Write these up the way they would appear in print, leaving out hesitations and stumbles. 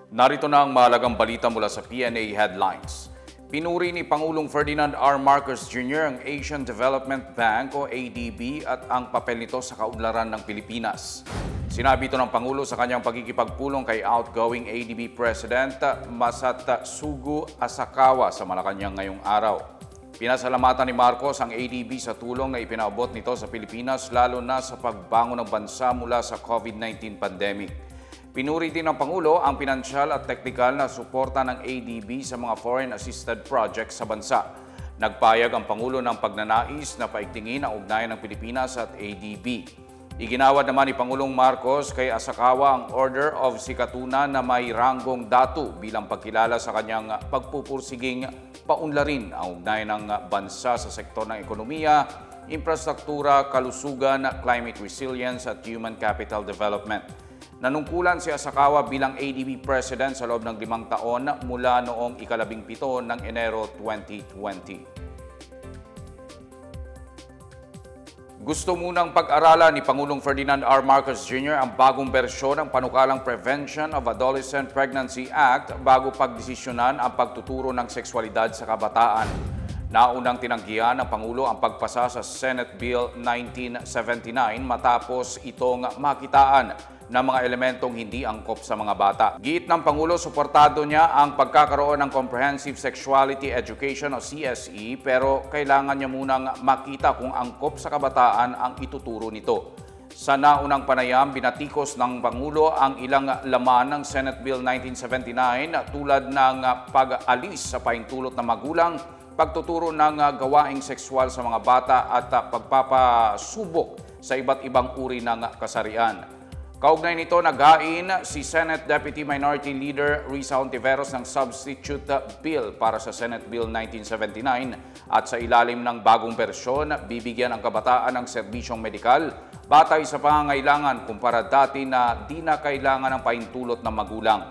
Narito na ang mahalagang balita mula sa PNA Headlines. Pinuri ni Pangulong Ferdinand R. Marcos Jr. ang Asian Development Bank o ADB at ang papel nito sa kaunlaran ng Pilipinas. Sinabi ito ng Pangulo sa kanyang pagkikipagpulong kay outgoing ADB President Masatsugu Asakawa sa Malacanang ngayong araw. Pinasalamatan ni Marcos ang ADB sa tulong na ipinaabot nito sa Pilipinas lalo na sa pagbangon ng bansa mula sa COVID-19 pandemic. Pinuri din ng Pangulo ang pinansyal at teknikal na suporta ng ADB sa mga foreign assisted projects sa bansa. Nagpayag ang Pangulo ng pagnanais na paigtingin ang ugnayan ng Pilipinas at ADB. Iginawad naman ni Pangulong Marcos kay Asakawa ang Order of Sikatuna na may ranggong datu bilang pagkilala sa kanyang pagpupursiging paunlarin ang ugnayan ng bansa sa sektor ng ekonomiya, infrastruktura, kalusugan, climate resilience at human capital development. Nanungkulan si Asakawa bilang ADB President sa loob ng 5 taon mula noong ika-17 ng Enero 2020. Gusto munang pag-aralan ni Pangulong Ferdinand R. Marcos Jr. ang bagong bersyon ng panukalang Prevention of Adolescent Pregnancy Act bago pagdesisyonan ang pagtuturo ng sexualidad sa kabataan. Naunang tinanggihan ng Pangulo ang pagpasa sa Senate Bill 1979 matapos itong makitaan ng mga elementong hindi angkop sa mga bata. Giit ng Pangulo, suportado niya ang pagkakaroon ng Comprehensive Sexuality Education o CSE pero kailangan niya munang makita kung angkop sa kabataan ang ituturo nito. Sa naunang panayam, binatikos ng Pangulo ang ilang laman ng Senate Bill 1979 tulad ng pag-alis sa pahintulot ng magulang, pagtuturo ng gawaing sexual sa mga bata at pagpapasubok sa iba't ibang uri ng kasarian. Kaugnay nito, naghain si Senate Deputy Minority Leader Risa Hontiveros ng substitute bill para sa Senate Bill 1979 at sa ilalim ng bagong bersyon, bibigyan ang kabataan ng serbisyong medikal batay sa pangangailangan kumpara dati na di na kailangan ng pahintulot ng magulang.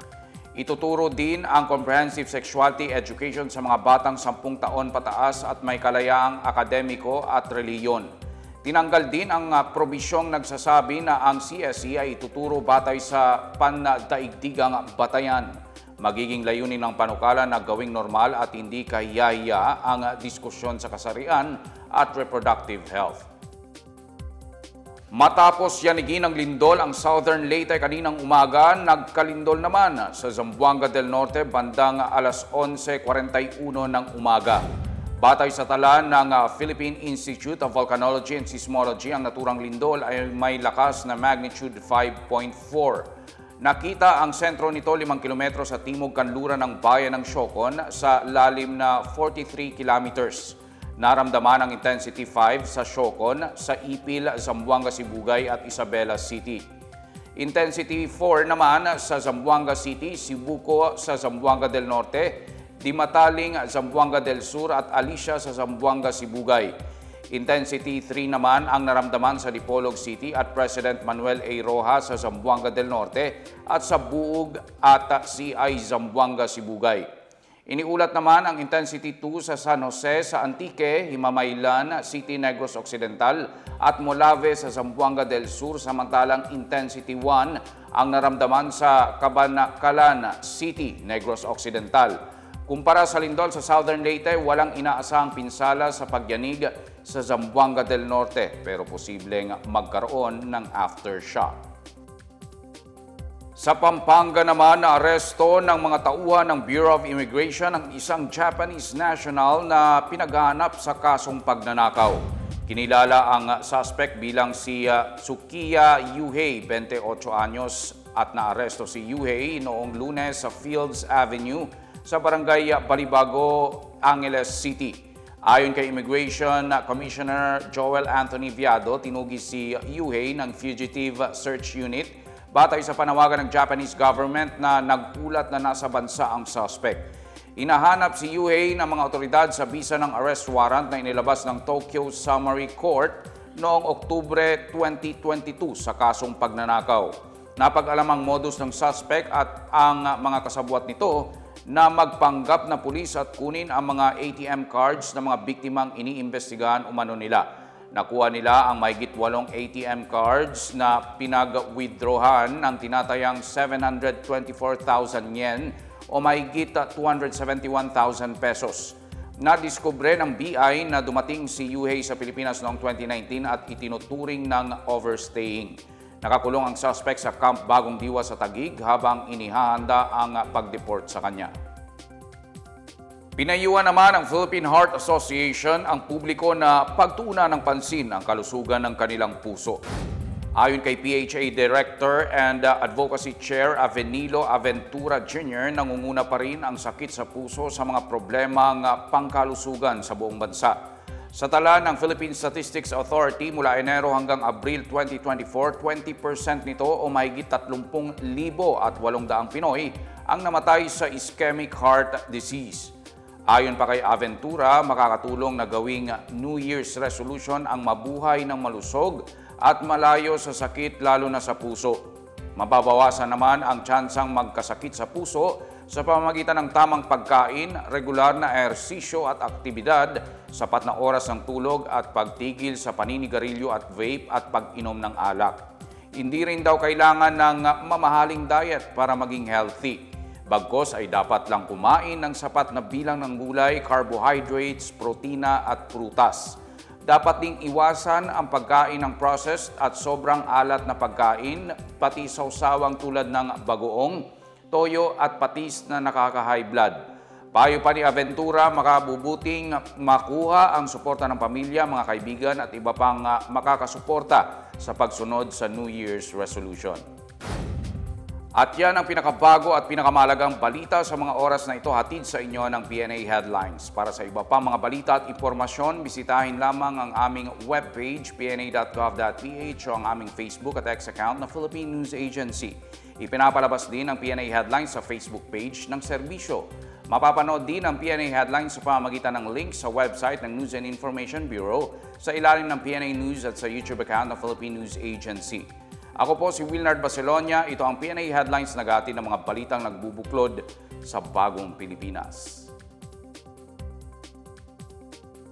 Ituturo din ang Comprehensive Sexuality Education sa mga batang 10 taon pataas at may kalayaang akademiko at reliyon. Tinanggal din ang probisyong nagsasabi na ang CSE ay ituturo batay sa pandaigdigang batayan. Magiging layunin ng panukala na gawing normal at hindi kahiyahiya ang diskusyon sa kasarian at reproductive health. Matapos yanigin ng lindol ang Southern Leyte kaninang umaga, nagkalindol naman sa Zamboanga del Norte bandang alas 11:41 ng umaga. Batay sa tala ng Philippine Institute of Volcanology and Seismology, ang naturang lindol ay may lakas na magnitude 5.4. Nakita ang sentro nito 5 kilometro sa timog kanluran ng bayan ng Siocon sa lalim na 43 kilometers. Naramdaman ang intensity 5 sa Siocon, sa Ipil, Zamboanga, Sibugay at Isabela City. Intensity 4 naman sa Zamboanga City, Sibuco sa Zamboanga del Norte, Dimataling, Zamboanga del Sur at Alicia sa Zamboanga, Sibugay. Intensity 3 naman ang naramdaman sa Dipolog City at President Manuel A. Rojas sa Zamboanga del Norte at sa Buug at CI Zamboanga, Sibugay. Iniulat naman ang Intensity 2 sa San Jose, sa Antique, Himamaylan, City, Negros Occidental at Molave sa Zamboanga del Sur, samantalang Intensity 1 ang naramdaman sa Cabancalan City, Negros Occidental. Kumpara sa lindol sa Southern Leyte, walang inaasahang pinsala sa pagyanig sa Zamboanga del Norte pero posibleng magkaroon ng aftershock. Sa Pampanga naman, naaresto ng mga tauhan ng Bureau of Immigration ang isang Japanese national na pinaghahanap sa kasong pagnanakaw. Kinilala ang suspect bilang si Tsukiya Yuhei, 28 anyos, at naaresto si Yuhei noong Lunes sa Fields Avenue sa Barangay Balibago, Angeles City. Ayon kay Immigration Commissioner Joel Anthony Viado, tinugis si Yuhei ng Fugitive Search Unit batay sa panawagan ng Japanese government na nagpulat na nasa bansa ang suspect. Inahanap si Yuhei ng mga otoridad sa bisa ng arrest warrant na inilabas ng Tokyo Summary Court noong Oktubre 2022 sa kasong pagnanakaw. Napag-alam ang modus ng suspect at ang mga kasabwat nito na magpanggap na pulis at kunin ang mga ATM cards ng mga biktimang iniimbestigahan umano nila. Nakuha nila ang mahigit 8 ATM cards na pinag-withdrawhan ng tinatayang 724,000 yen o mahigit 271,000 pesos. Nadiskubre ng BI na dumating si Yuhei sa Pilipinas noong 2019 at itinuturing ng overstaying. Nakakulong ang suspect sa Camp Bagong Diwa sa Taguig habang inihahanda ang pag-deport sa kanya. Pinayuhan naman ng Philippine Heart Association ang publiko na pagtuunan ng pansin ang kalusugan ng kanilang puso. Ayon kay PHA Director and Advocacy Chair Avenilo Aventura Jr., nangunguna pa rin ang sakit sa puso sa mga problemang pangkalusugan sa buong bansa. Sa tala ng Philippine Statistics Authority mula Enero hanggang Abril 2024, 20% nito o mahigit 30,800 Pinoy ang namatay sa ischemic heart disease. Ayon pa kay Aventura, makakatulong na gawing New Year's resolution ang mabuhay ng malusog at malayo sa sakit lalo na sa puso. Mababawasan naman ang tsansang magkasakit sa puso sa pamamagitan ng tamang pagkain, regular na ehersisyo at aktibidad, sapat na oras ng tulog at pagtigil sa paninigarilyo at vape at pag-inom ng alak. Hindi rin daw kailangan ng mamahaling diet para maging healthy. Bagkos ay dapat lang kumain ng sapat na bilang ng gulay, carbohydrates, protina at prutas. Dapat ding iwasan ang pagkain ng processed at sobrang alat na pagkain, pati sausawang tulad ng bagoong, toyo at patis na nakaka-high blood. Payo pa ni Aventura, makabubuting makuha ang suporta ng pamilya, mga kaibigan at iba pang makakasuporta sa pagsunod sa New Year's resolution. At yan ang pinakabago at pinakamahalagang balita sa mga oras na ito, hatid sa inyo ng PNA Headlines. Para sa iba pang mga balita at impormasyon, bisitahin lamang ang aming webpage, pna.gov.ph o ang aming Facebook at X account na Philippine News Agency. Ipinapalabas din ang PNA Headlines sa Facebook page ng serbisyo. Mapapanood din ang PNA Headlines sa pamamagitan ng link sa website ng News and Information Bureau, sa ilalim ng PNA News at sa YouTube account ng Philippine News Agency. Ako po si Wilnard Barcelona. Ito ang PNA Headlines na gati ng mga balitang nagbubuklod sa bagong Pilipinas.